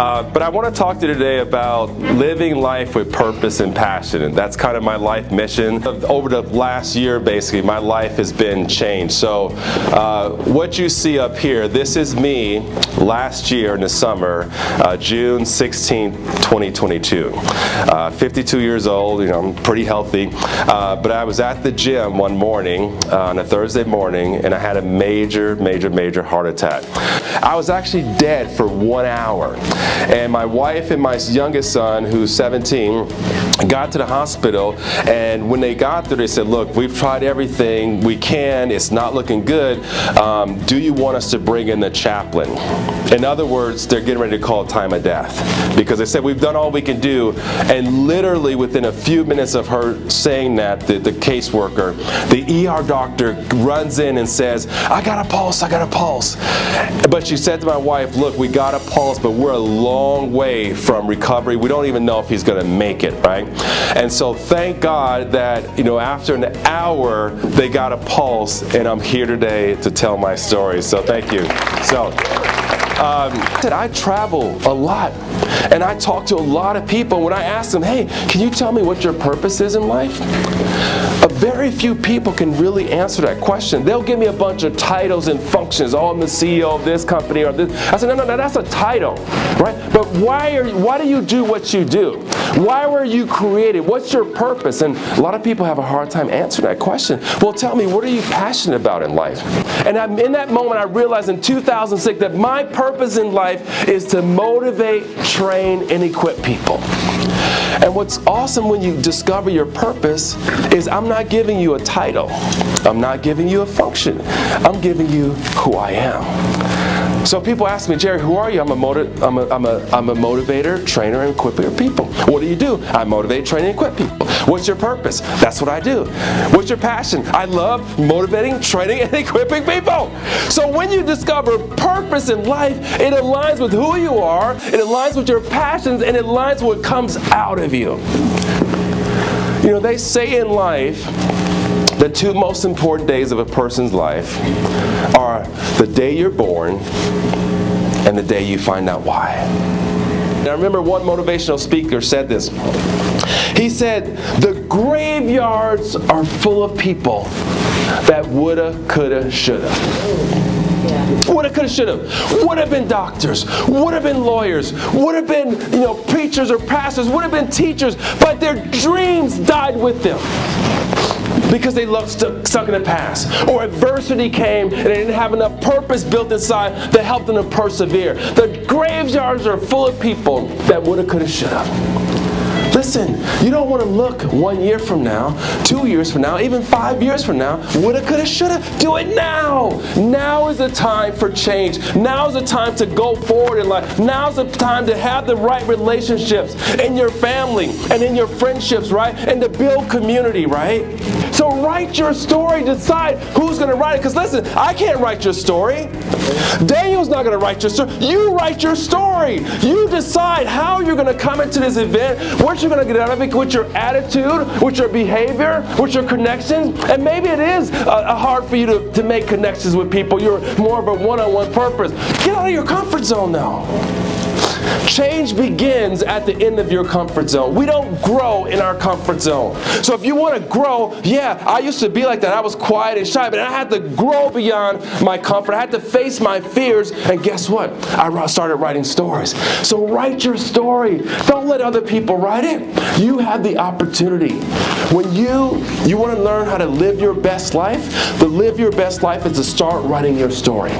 But I want to talk to you today about living life with purpose and passion. And that's kind of my life mission. Over the last year, basically, my life has been changed. So what you see up here, this is me last year in the summer, June 16th, 2022. 52 years old, I'm pretty healthy. But I was at the gym one morning, on a Thursday morning, and I had a major heart attack. I was actually dead for 1 hour. And my wife and my youngest son, who's 17, got to the hospital, and when they got there, they said, look, we've tried everything we can, it's not looking good. Do you want us to bring in the chaplain? In other words, they're getting ready to call time of death. Because they said, we've done all we can do, and literally within a few minutes of her saying that, the caseworker, the ER doctor runs in and says, I got a pulse. But she said to my wife, look, we got a pulse, but we're a long way from recovery. We don't even know if he's going to make it, right? And so thank God that, after an hour, they got a pulse, and I'm here today to tell my story. So thank you. So I travel a lot, and I talk to a lot of people. When I ask them, hey, can you tell me what your purpose is in life? Very few people can really answer that question. They'll give me a bunch of titles and functions. Oh, I'm the CEO of this company or this. I said, no, that's a title, right? But why do you do what you do? Why were you created? What's your purpose? And a lot of people have a hard time answering that question. Well, tell me, what are you passionate about in life? And in that moment, I realized in 2006 that my purpose in life is to motivate, train, and equip people. And what's awesome when you discover your purpose is I'm not giving you a title. I'm not giving you a function. I'm giving you who I am. So people ask me, Jerry, who are you? I'm a motivator, trainer, and equiper of people. What do? I motivate, train, and equip people. What's your purpose? That's what I do. What's your passion? I love motivating, training, and equipping people. So when you discover purpose in life, it aligns with who you are, it aligns with your passions, and it aligns with what comes out of you. They say in life, the two most important days of a person's life are the day you're born and the day you find out why. And I remember one motivational speaker said this. He said, the graveyards are full of people that woulda, coulda, shoulda. Woulda, coulda, shoulda. Would have been doctors, would have been lawyers, would have been, preachers or pastors, would have been teachers, but their dreams died with them because they stuck in the past. Or adversity came and they didn't have enough purpose built inside that helped them to persevere. The graveyards are full of people that woulda, coulda, shoulda. Listen, you don't want to look 1 year from now, 2 years from now, even 5 years from now. Woulda, coulda, shoulda. Do it now. Now is the time for change. Now is the time to go forward in life. Now is the time to have the right relationships in your family and in your friendships, right? And to build community, right? So write your story. Decide who's going to write it. Because listen, I can't write your story. Daniel's not going to write your story. You write your story. You decide how you're going to come into this event, what you're going to get out of it, with your attitude, with your behavior, with your connections. And maybe it is hard for you to make connections with people. You're more of a one-on-one purpose. Get out of your comfort zone now. Change begins at the end of your comfort zone. We don't grow in our comfort zone. So if you want to grow, I used to be like that. I was quiet and shy, but I had to grow beyond my comfort. I had to face my fears, and guess what? I started writing stories. So write your story. Don't let other people write it. You have the opportunity. When you want to learn how to live your best life, to live your best life is to start writing your story.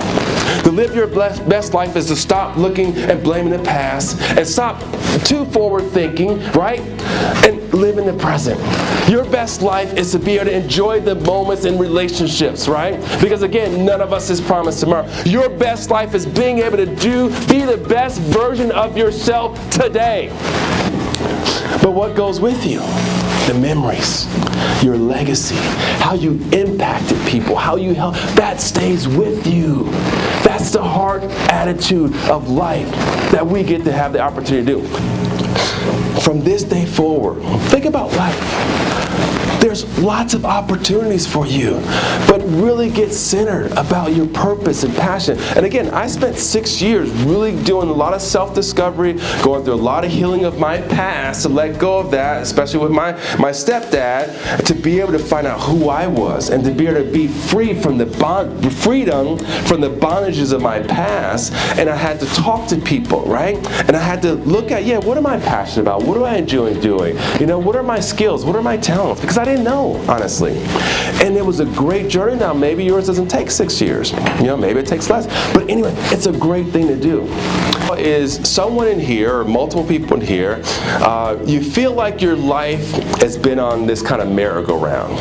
To live your best life is to stop looking and blaming the past and stop too forward thinking, right? And live in the present. Your best life is to be able to enjoy the moments in relationships, right? Because again, none of us is promised tomorrow. Your best life is being able to be the best version of yourself today. But what goes with you? The memories, your legacy, how you impacted people, how you helped, that stays with you. That's the heart attitude of life that we get to have the opportunity to do. From this day forward, think about life. There's lots of opportunities for you, but really get centered about your purpose and passion. And again, I spent 6 years really doing a lot of self-discovery, going through a lot of healing of my past to let go of that, especially with my stepdad, to be able to find out who I was and to be able to be free from the freedom from the bondages of my past. And I had to talk to people, right? And I had to look at, what am I passionate about? What do I enjoy doing? What are my skills? What are my talents? Because I didn't know, honestly. And it was a great journey. Now, maybe yours doesn't take 6 years. Maybe it takes less. But anyway, it's a great thing to do. Is someone in here, or multiple people in here, you feel like your life has been on this kind of merry-go-round.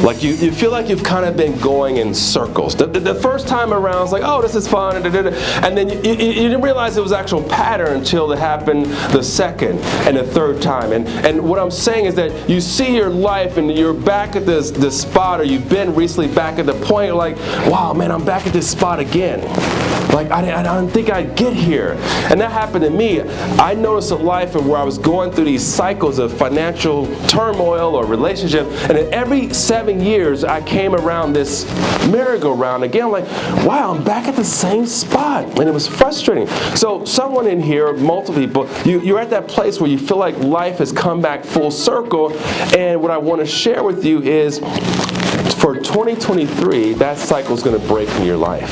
Like you feel like you've kind of been going in circles. The first time around, it's like, oh, this is fun, and then you didn't realize it was actual pattern until it happened the second and the third time. And what I'm saying is that you see your life and you're back at this spot, or you've been recently back at the point, like, wow, man, I'm back at this spot again. Like, I didn't think I'd get here. And that happened to me. I noticed a life where I was going through these cycles of financial turmoil or relationship, and then every 7 years I came around this merry-go-round again, like, wow, I'm back at the same spot. And it was frustrating. So someone in here, multiple people, you're at that place where you feel like life has come back full circle. And what I want to share with you is, for 2023, that cycle is going to break in your life.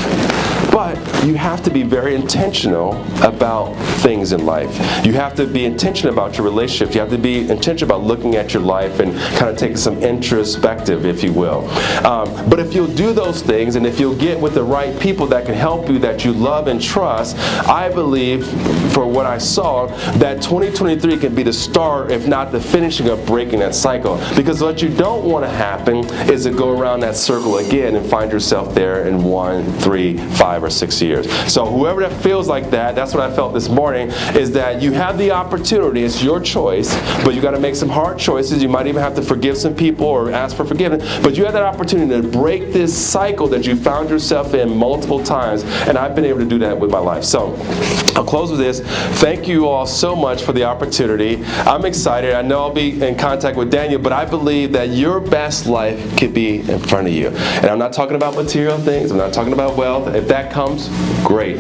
But you have to be very intentional about things in life. You have to be intentional about your relationships. You have to be intentional about looking at your life and kind of taking some introspective, if you will. But if you'll do those things, and if you'll get with the right people that can help you, that you love and trust, I believe, for what I saw, that 2023 can be the start, if not the finishing of breaking that cycle. Because what you don't want to happen is to go around that circle again and find yourself there in 1, 3, 5, or 6 years. So whoever that feels like that, that's what I felt this morning, is that you have the opportunity. It's your choice, but you got to make some hard choices. You might even have to forgive some people or ask for forgiveness, but you have that opportunity to break this cycle that you found yourself in multiple times, and I've been able to do that with my life. So I'll close with this. Thank you all so much for the opportunity. I'm excited. I know I'll be in contact with Daniel, but I believe that your best life could be in front of you. And I'm not talking about material things. I'm not talking about wealth. If that comes, great.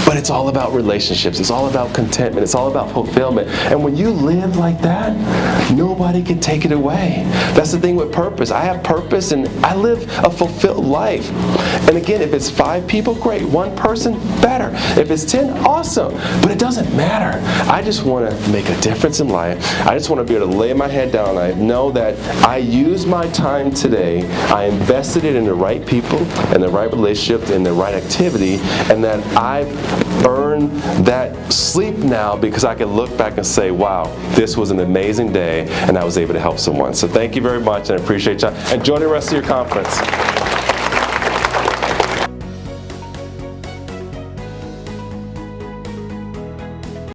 But it's all about relationships. It's all about contentment. It's all about fulfillment. And when you live like that, nobody can take it away. That's the thing with purpose. I have purpose, and I live a fulfilled life. And again, if it's 5 people, great. 1 person, better. If it's 10, awesome. But it doesn't matter. I just want to make a difference in life. I just want to be able to lay my head down. I know that I used my time today. I invested it in the right people, and the right relationship, and the right activity, and that I've earned that sleep now because I can look back and say, wow, this was an amazing day, and I was able to help someone. So thank you very much, and I appreciate you. Enjoy the rest of your conference.